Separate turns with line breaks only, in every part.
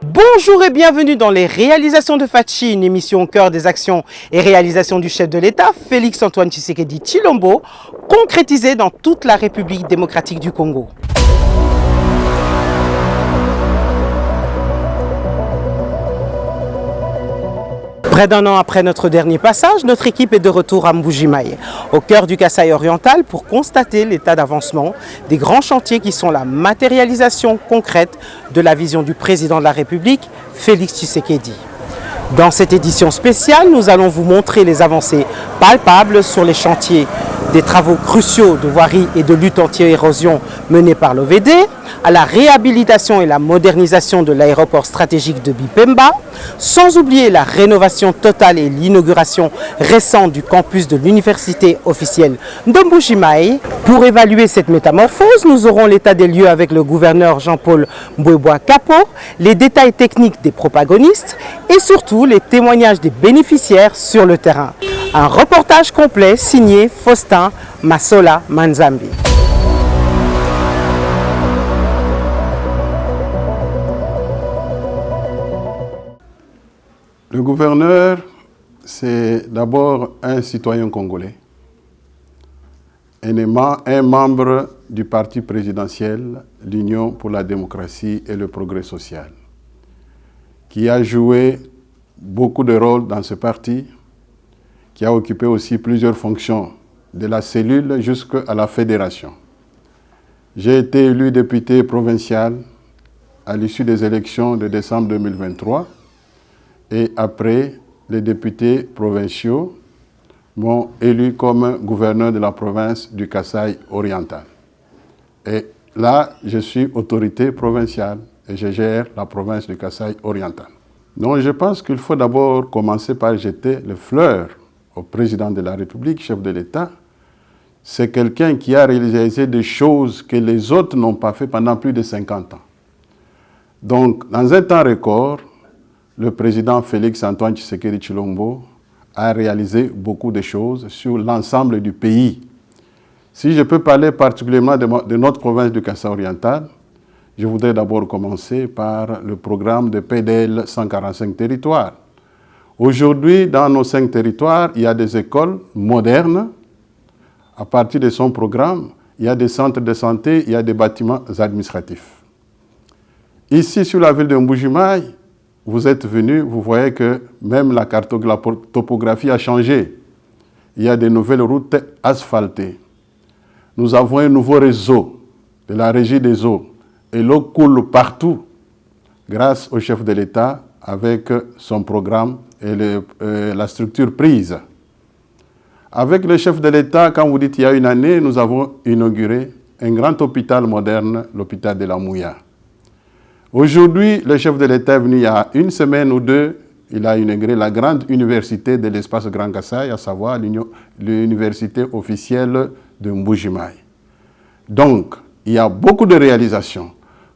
Bonjour et bienvenue dans les réalisations de Fatchi, une émission au cœur des actions et réalisations du chef de l'État, Félix-Antoine Tshisekedi Tshilombo, concrétisée dans toute la République démocratique du Congo. Près d'un an après notre dernier passage, notre équipe est de retour à Mbuji-Mayi, au cœur du Kasaï oriental, pour constater l'état d'avancement des grands chantiers qui sont la matérialisation concrète de la vision du président de la République, Félix Tshisekedi. Dans cette édition spéciale, nous allons vous montrer les avancées palpables sur les chantiers des travaux cruciaux de voirie et de lutte anti-érosion menés par l'OVD, à la réhabilitation et la modernisation de l'aéroport stratégique de Bipemba, sans oublier la rénovation totale et l'inauguration récente du campus de l'université officielle de Mbuji-Mayi. Pour évaluer cette métamorphose, nous aurons l'état des lieux avec le gouverneur Jean-Paul Mbouébois-Capo, les détails techniques des protagonistes et surtout les témoignages des bénéficiaires sur le terrain. Un reportage complet signé Faustin Masola Manzambi.
Le gouverneur, c'est d'abord un citoyen congolais, un membre du parti présidentiel, l'Union pour la démocratie et le progrès social, qui a joué beaucoup de rôles dans ce parti, qui a occupé aussi plusieurs fonctions de la cellule jusqu'à la fédération. J'ai été élu député provincial à l'issue des élections de décembre 2023 et après, les députés provinciaux m'ont élu comme gouverneur de la province du Kasaï oriental. Et là, je suis autorité provinciale et je gère la province du Kasaï oriental. Donc je pense qu'il faut d'abord commencer par jeter les fleurs au président de la République, chef de l'État. C'est quelqu'un qui a réalisé des choses que les autres n'ont pas fait pendant plus de 50 ans. Donc, dans un temps record, le président Félix-Antoine Tshisekedi Tshilombo a réalisé beaucoup de choses sur l'ensemble du pays. Si je peux parler particulièrement de notre province du Kasaï oriental, je voudrais d'abord commencer par le programme de PDL 145 territoires. Aujourd'hui, dans nos 5 territoires, il y a des écoles modernes. À partir de son programme, il y a des centres de santé, il y a des bâtiments administratifs. Ici, sur la ville de Mbuji-Mayi, vous êtes venus, vous voyez que même la topographie a changé. Il y a de nouvelles routes asphaltées. Nous avons un nouveau réseau de la régie des eaux. Et l'eau coule partout grâce au chef de l'État avec son programme et la structure prise. Avec le chef de l'État, quand vous dites il y a une année, nous avons inauguré un grand hôpital moderne, l'hôpital de la Mouya. Aujourd'hui, le chef de l'État est venu il y a une semaine ou deux, il a inauguré la grande université de l'espace Grand Kasaï, à savoir l'université officielle de Mbuji-Mayi. Donc, il y a beaucoup de réalisations.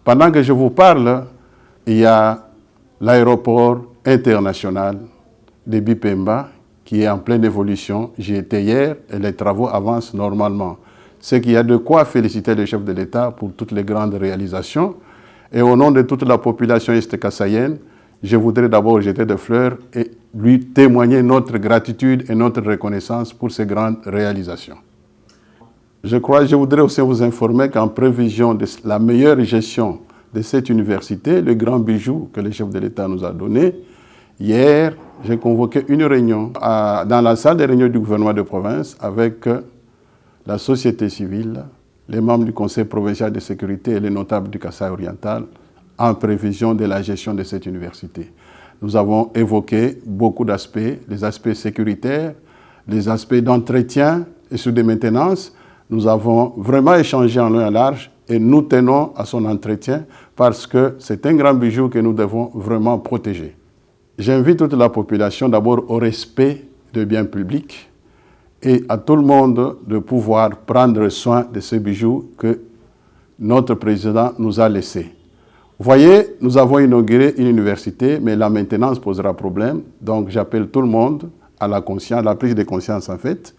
Pendant que je vous parle, il y a l'aéroport international de Bipemba qui est en pleine évolution. J'y étais hier et les travaux avancent normalement. C'est qu'il y a de quoi féliciter le chef de l'État pour toutes les grandes réalisations. Et au nom de toute la population est-kassaïenne, je voudrais d'abord jeter des fleurs et lui témoigner notre gratitude et notre reconnaissance pour ces grandes réalisations. Je voudrais aussi vous informer qu'en prévision de la meilleure gestion de cette université, le grand bijou que le chef de l'État nous a donné, hier, j'ai convoqué une réunion dans la salle des réunions du gouvernement de province avec la société civile, les membres du Conseil provincial de sécurité et les notables du Kasaï oriental en prévision de la gestion de cette université. Nous avons évoqué beaucoup d'aspects, les aspects sécuritaires, les aspects d'entretien et sur des maintenances. Nous avons vraiment échangé en long et en large et nous tenons à son entretien parce que c'est un grand bijou que nous devons vraiment protéger. J'invite toute la population d'abord au respect des biens publics et à tout le monde de pouvoir prendre soin de ce bijou que notre président nous a laissé. Vous voyez, nous avons inauguré une université, mais la maintenance posera problème. Donc j'appelle tout le monde à la conscience, la prise de conscience en fait,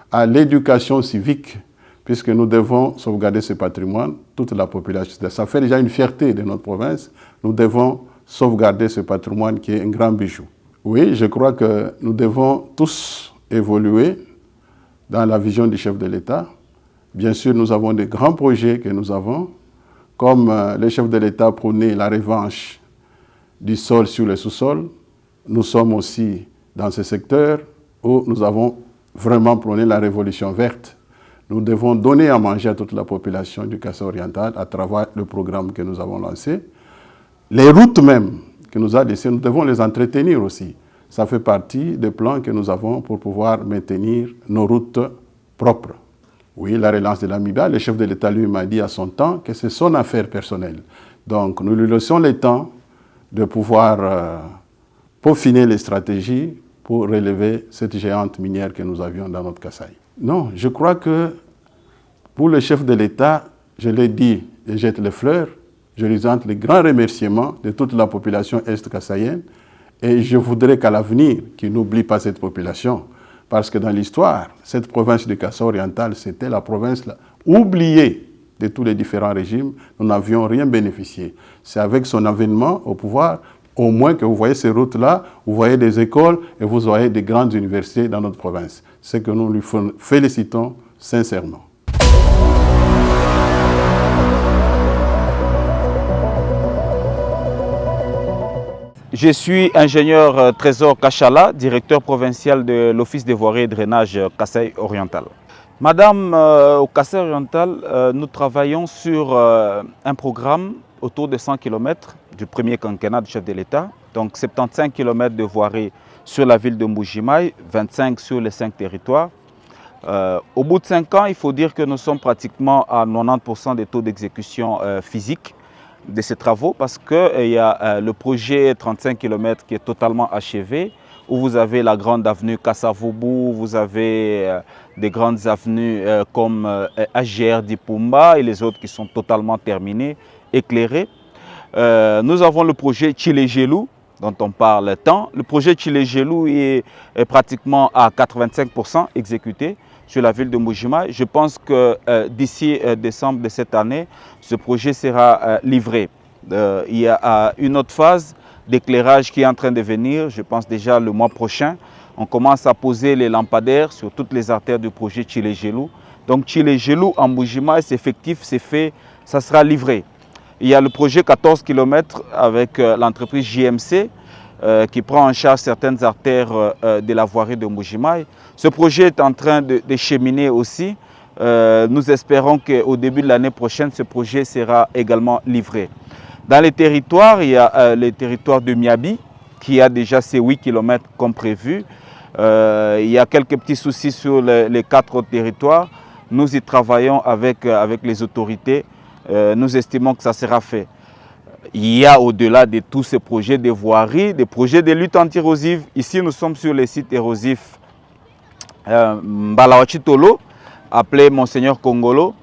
à l'éducation civique, puisque nous devons sauvegarder ce patrimoine, toute la population. Ça fait déjà une fierté de notre province. Nous devons sauvegarder ce patrimoine qui est un grand bijou. Oui, je crois que nous devons tous évoluer dans la vision du chef de l'État. Bien sûr, nous avons des grands projets que nous avons, comme le chef de l'État prônait la revanche du sol sur le sous-sol. Nous sommes aussi dans ce secteur où nous avons vraiment prôné la révolution verte. Nous devons donner à manger à toute la population du Kasaï oriental à travers le programme que nous avons lancé. Les routes même que nous a laissées, nous devons les entretenir aussi. Ça fait partie des plans que nous avons pour pouvoir maintenir nos routes propres. Oui, la relance de l'AMIBA, le chef de l'État lui m'a dit à son temps que c'est son affaire personnelle. Donc nous lui laissons le temps de pouvoir peaufiner les stratégies pour relever cette géante minière que nous avions dans notre Kasaï. Non, je crois que pour le chef de l'État, je l'ai dit et jette les fleurs, je lui présente les grands remerciements de toute la population est-kassaïenne et je voudrais qu'à l'avenir, qu'il n'oublie pas cette population. Parce que dans l'histoire, cette province du Kasaï oriental, c'était la province oubliée de tous les différents régimes. Nous n'avions rien bénéficié. C'est avec son avènement au pouvoir, au moins que vous voyez ces routes-là, vous voyez des écoles et vous voyez des grandes universités dans notre province. C'est que nous lui félicitons sincèrement.
Je suis ingénieur Trésor Kachala, directeur provincial de l'Office des voiries et drainage Kasaï oriental. Madame, au Kasaï oriental, nous travaillons sur un programme autour de 100 km du premier quinquennat du chef de l'État. Donc 75 km de voirie sur la ville de Mbuji-Mayi, 25 sur les 5 territoires. Au bout de 5 ans, il faut dire que nous sommes pratiquement à 90% des taux d'exécution physique de ces travaux parce qu'il y a le projet 35 km qui est totalement achevé, où vous avez la grande avenue Kasavubu, vous avez des grandes avenues comme AGR d'Ipumba et les autres qui sont totalement terminées, éclairées. Nous avons le projet Tchilégelou, dont on parle tant. Le projet Tchilégelou est pratiquement à 85% exécuté sur la ville de Mbuji-Mayi. Je pense que d'ici décembre de cette année, ce projet sera livré. Il y a une autre phase d'éclairage qui est en train de venir, je pense déjà le mois prochain. On commence à poser les lampadaires sur toutes les artères du projet Tchilégelou. Donc Tchilégelou en Mbuji-Mayi, c'est effectif, c'est fait, ça sera livré. Il y a le projet 14 km avec l'entreprise JMC qui prend en charge certaines artères de la voirie de Mbuji-Mayi. Ce projet est en train de cheminer aussi. Nous espérons qu'au début de l'année prochaine, ce projet sera également livré. Dans les territoires, il y a le territoire de Miabi qui a déjà ses 8 km comme prévu. Il y a quelques petits soucis sur les 4 autres territoires. Nous y travaillons avec les autorités. Nous estimons que ça sera fait. Il y a au-delà de tous ces projets de voirie, des projets de lutte anti-érosive. Ici, nous sommes sur les sites érosifs Mbalawachitolo, appelé Monseigneur Kongolo,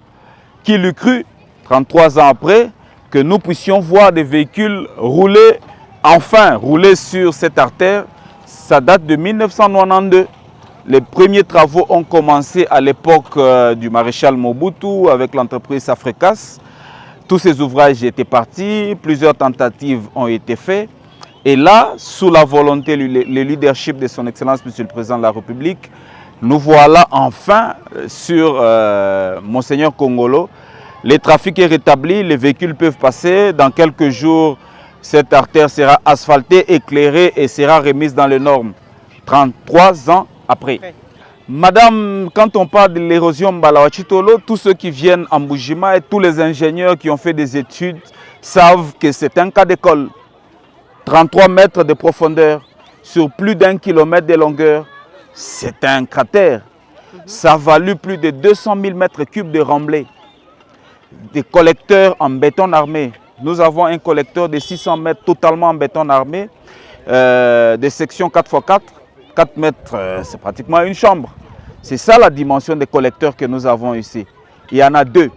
qui l'eût cru, 33 ans après, que nous puissions voir des véhicules rouler, enfin rouler sur cette artère. Ça date de 1992. Les premiers travaux ont commencé à l'époque du maréchal Mobutu avec l'entreprise Safrecas. Tous ces ouvrages étaient partis, plusieurs tentatives ont été faites. Et là, sous la volonté, le leadership de son Excellence, Monsieur le Président de la République, nous voilà enfin sur Monseigneur Kongolo. Le trafic est rétabli, les véhicules peuvent passer. Dans quelques jours, cette artère sera asphaltée, éclairée et sera remise dans les normes. 33 ans après. Madame, quand on parle de l'érosion Mbalawachitolo, tous ceux qui viennent en Mbuji-Mayi et tous les ingénieurs qui ont fait des études savent que c'est un cas d'école. 33 mètres de profondeur sur plus d'1 kilomètre de longueur, c'est un cratère. Ça a valu plus de 200 000 mètres cubes de remblai. Des collecteurs en béton armé. Nous avons un collecteur de 600 mètres totalement en béton armé, des sections 4x4. 4 mètres, c'est pratiquement une chambre. C'est ça la dimension des collecteurs que nous avons ici. Il y en a deux.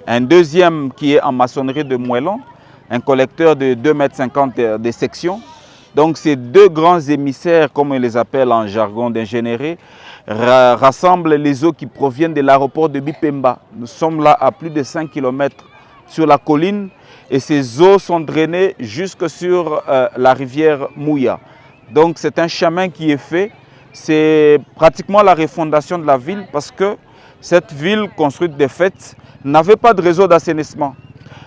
Un deuxième qui est en maçonnerie de moellon, un collecteur de 2,50 m de section. Donc ces deux grands émissaires, comme on les appelle en jargon d'ingénierie, rassemblent les eaux qui proviennent de l'aéroport de Bipemba. Nous sommes là à plus de 5 km sur la colline et ces eaux sont drainées jusque sur la rivière Mouya. Donc c'est un chemin qui est fait. C'est pratiquement la refondation de la ville parce que cette ville construite de fait n'avait pas de réseau d'assainissement.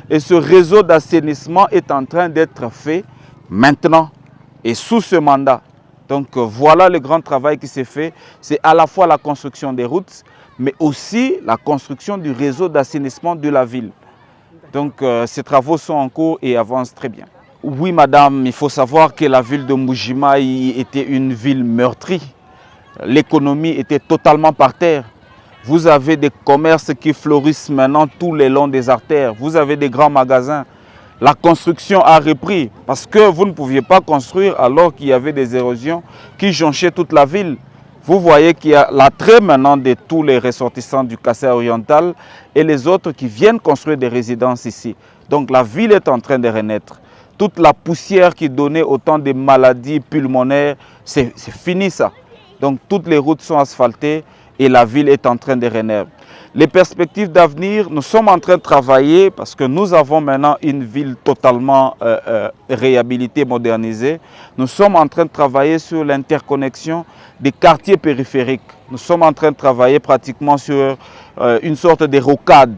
Et ce réseau d'assainissement est en train d'être fait maintenant et sous ce mandat. Donc voilà le grand travail qui s'est fait. C'est à la fois la construction des routes, mais aussi la construction du réseau d'assainissement de la ville. Donc ces travaux sont en cours et avancent très bien. Oui madame, il faut savoir que la ville de Mbuji-Mayi était une ville meurtrie. L'économie était totalement par terre. Vous avez des commerces qui fleurissent maintenant tout le long des artères. Vous avez des grands magasins. La construction a repris parce que vous ne pouviez pas construire alors qu'il y avait des érosions qui jonchaient toute la ville. Vous voyez qu'il y a l'attrait maintenant de tous les ressortissants du Kasaï oriental et les autres qui viennent construire des résidences ici. Donc la ville est en train de renaître. Toute la poussière qui donnait autant de maladies pulmonaires, c'est fini ça. Donc toutes les routes sont asphaltées et la ville est en train de renaître. Les perspectives d'avenir, nous sommes en train de travailler parce que nous avons maintenant une ville totalement réhabilitée, modernisée. Nous sommes en train de travailler sur l'interconnexion des quartiers périphériques. Nous sommes en train de travailler pratiquement sur une sorte de rocade.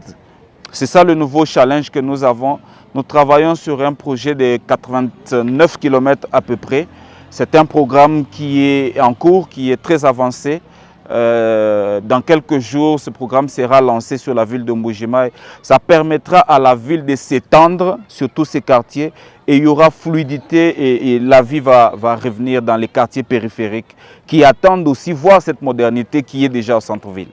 C'est ça le nouveau challenge que nous avons. Nous travaillons sur un projet de 89 km à peu près. C'est un programme qui est en cours, qui est très avancé. Dans quelques jours, ce programme sera lancé sur la ville de Mbuji-Mayi. Ça permettra à la ville de s'étendre sur tous ces quartiers et il y aura fluidité et la vie va revenir dans les quartiers périphériques qui attendent aussi voir cette modernité qui est déjà au centre-ville.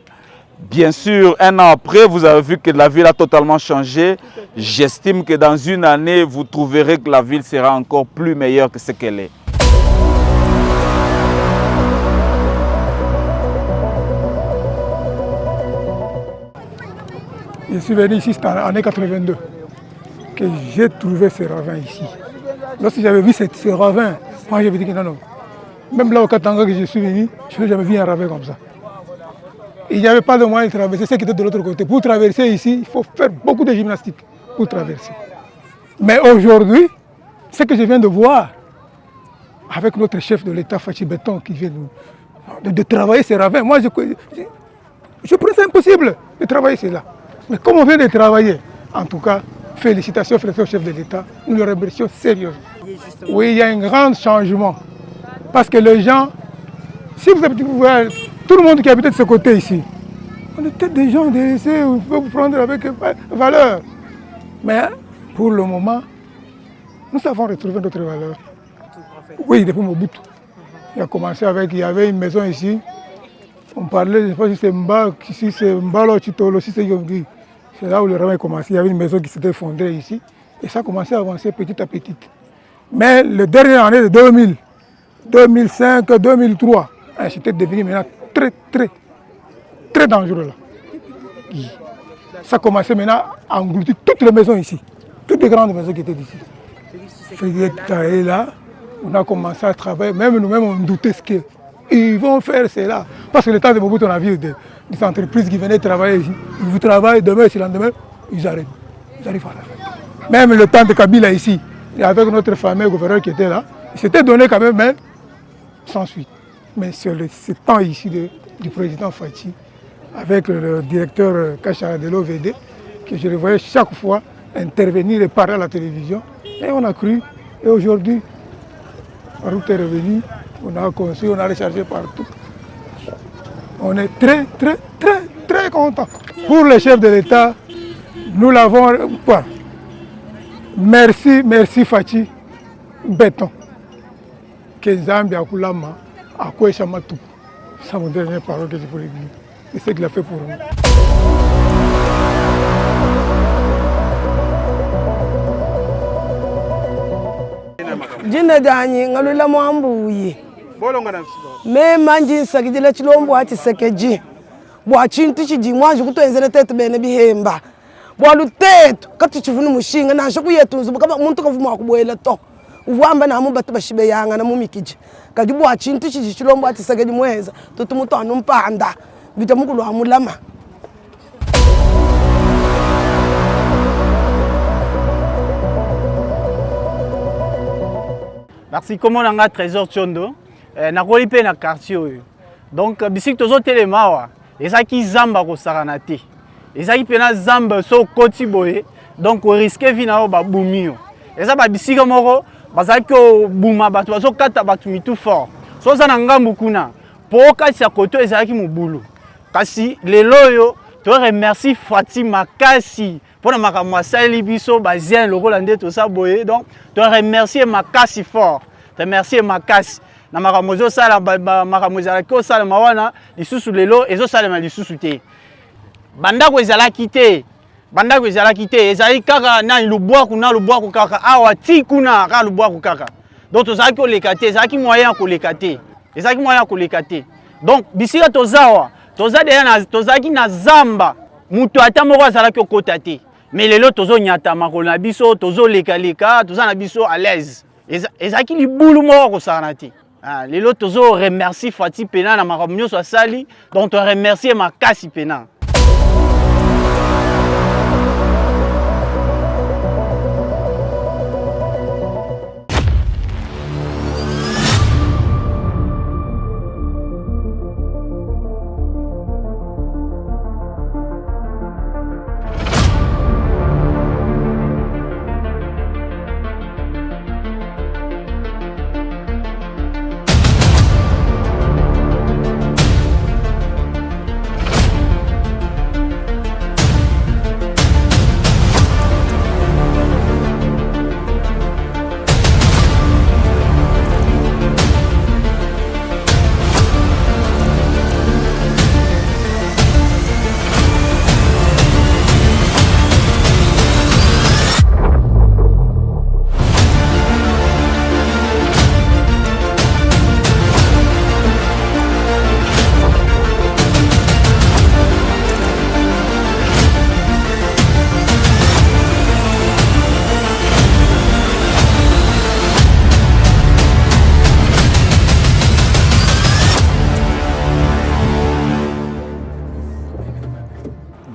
Bien sûr, un an après, vous avez vu que la ville a totalement changé. J'estime que dans une année, vous trouverez que la ville sera encore plus meilleure que ce qu'elle est.
Je suis venu ici en l'année 82, que j'ai trouvé ce ravin ici. Lorsque j'avais vu ce ravin, moi j'avais dit que non. Même là au Katanga que je suis venu, je n'ai jamais vu un ravin comme ça. Il n'y avait pas de moyen de traverser, ce qui était de l'autre côté. Pour traverser ici, il faut faire beaucoup de gymnastique pour traverser. Mais aujourd'hui, ce que je viens de voir, avec notre chef de l'État, Fachi Beton, qui vient de travailler ces ravins, moi je pense c'est impossible de travailler cela. Mais comme on vient de travailler, en tout cas, félicitations au chef de l'État, nous le remercions sérieusement. Oui, il y a un grand changement. Parce que les gens, si vous voyez, tout le monde qui habite de ce côté ici, on est peut-être des gens délaissés, on peut vous prendre avec valeur. Mais pour le moment, nous avons retrouvé notre valeur. Oui, depuis Mobutu. Il a commencé avec, il y avait une maison ici. On parlait, je ne sais pas si c'est Mba, si c'est Mbalo, Chitolo, si c'est Yongi. C'est là où le ravin a commencé. Il y avait une maison qui s'était fondée ici. Et ça a commencé à avancer petit à petit. Mais le dernier année de 2000, 2005, 2003, c'était devenu maintenant très dangereux là. Ça a commencé maintenant à engloutir toutes les maisons ici. Toutes les grandes maisons qui étaient ici. Et là, on a commencé à travailler. Même nous-mêmes, on doutait ce qu'ils vont faire cela. Parce que le temps de Mobutu, on a vu des entreprises qui venaient travailler ici. Ils travaillent demain, c'est le lendemain, ils arrivent. Ils arrivent à la fin. Même le temps de Kabila ici, et avec notre fameux gouverneur qui était là, il s'était donné quand même, mais sans suite. Mais sur ce temps ici du président Fachi, avec le directeur Kachara de l'OVD, que je le voyais chaque fois intervenir et parler à la télévision, et on a cru, et aujourd'hui, la route est revenue, on a construit, on a rechargé partout. On est très contents. Pour le chef de l'État, nous l'avons... Merci Fachi Beton. Que Zambie a Kulama a quoi Chamatu. C'est mon dernière parole que je voulais dire. C'est ce qu'il a fait pour nous.
Jinda dani ngalula mwambuye. Me manji nsagidila chilombo ati sekeji. Bwa chintu chiji mwanji kutwenzele tete bene bihemba. Bwa luteto kati chivunu mushinga na shaku yetunzu bukaba muntu kavuma kubwela to. Uwamba na mu batu bashibe yanga na mu mikiji. Kadi bwa chintu chiji chilombo ati sekeji mweza tutumuto anumpanda. Bitamukulu amulama.
Merci. Comment on a Trésor Tchondo? Na kolipe na quartier. Donc bisik tozo telemawa. Ezaki zamba ko saranate. Ezaki pena zamba so koti boye. Donc on risque vina ba bumio. Eza ba bisika moko bazaki o buma batu bazo kata batu mitu fort. So za na ngambu kuna. Po kati ya koto ezaki mubulu. Kasi lelo yo to remercie Fatima Kasi pour makambo asali biso bazien lokola nde to sa boye. Donc to remercier Makasi fort. Te remercier Makasi. Na makambo zo sala makambo za ko sala mawana lisusu lelo ezo sala ma lisusu te. Banda ko ezala kité. Banda ko ezala kité. Ezali kaka na lubwaku kaka awa ti kuna ka lubwaku kaka. Donc to zaki ko lekate, ezaki moyen ko lekate. Ezaki moyen ko lekate. Donc bisika tozawa, toza deya na tozaki na zamba. Mutu ata moko azala ko kota te. Mais lelo tozo nyata makolo na biso, tozo leka, toza na biso à l'aise. Ezaki libulu moko ko sarana te. Lelo tozo remercie Fati Pena na makambo nyonso asali, donc to remercier Makasi Pena.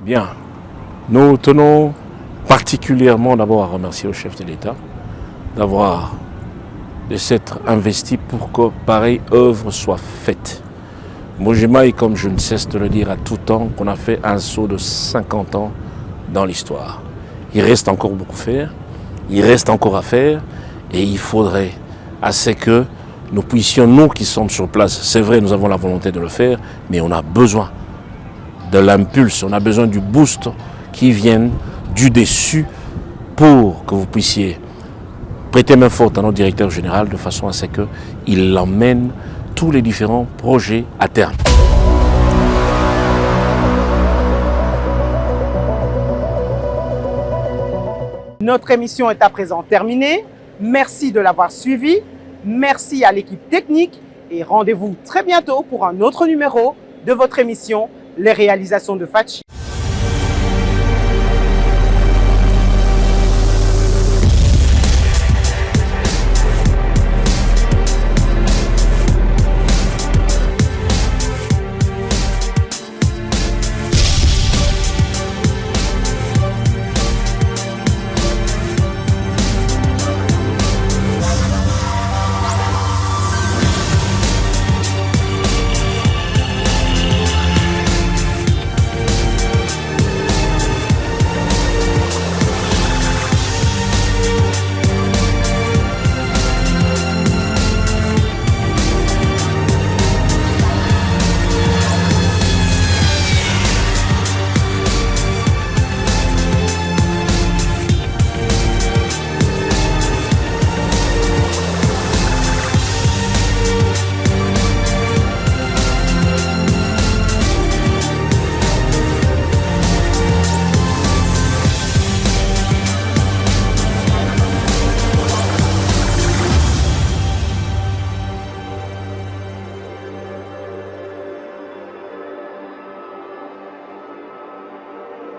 Bien, nous tenons particulièrement d'abord à remercier le chef de l'État de s'être investi pour que pareille œuvre soit faite. Mbuji-Mayi, comme je ne cesse de le dire à tout temps, qu'on a fait un saut de 50 ans dans l'histoire. Il reste encore beaucoup à faire, il reste encore à faire, et il faudrait assez que nous puissions, nous qui sommes sur place, c'est vrai, nous avons la volonté de le faire, mais on a besoin de l'impulse, on a besoin du boost qui vienne du dessus pour que vous puissiez prêter main forte à notre directeur général de façon à ce qu'il emmène tous les différents projets à terme.
Notre émission est à présent terminée. Merci de l'avoir suivi. Merci à l'équipe technique et rendez-vous très bientôt pour un autre numéro de votre émission Les réalisations de Fatchi.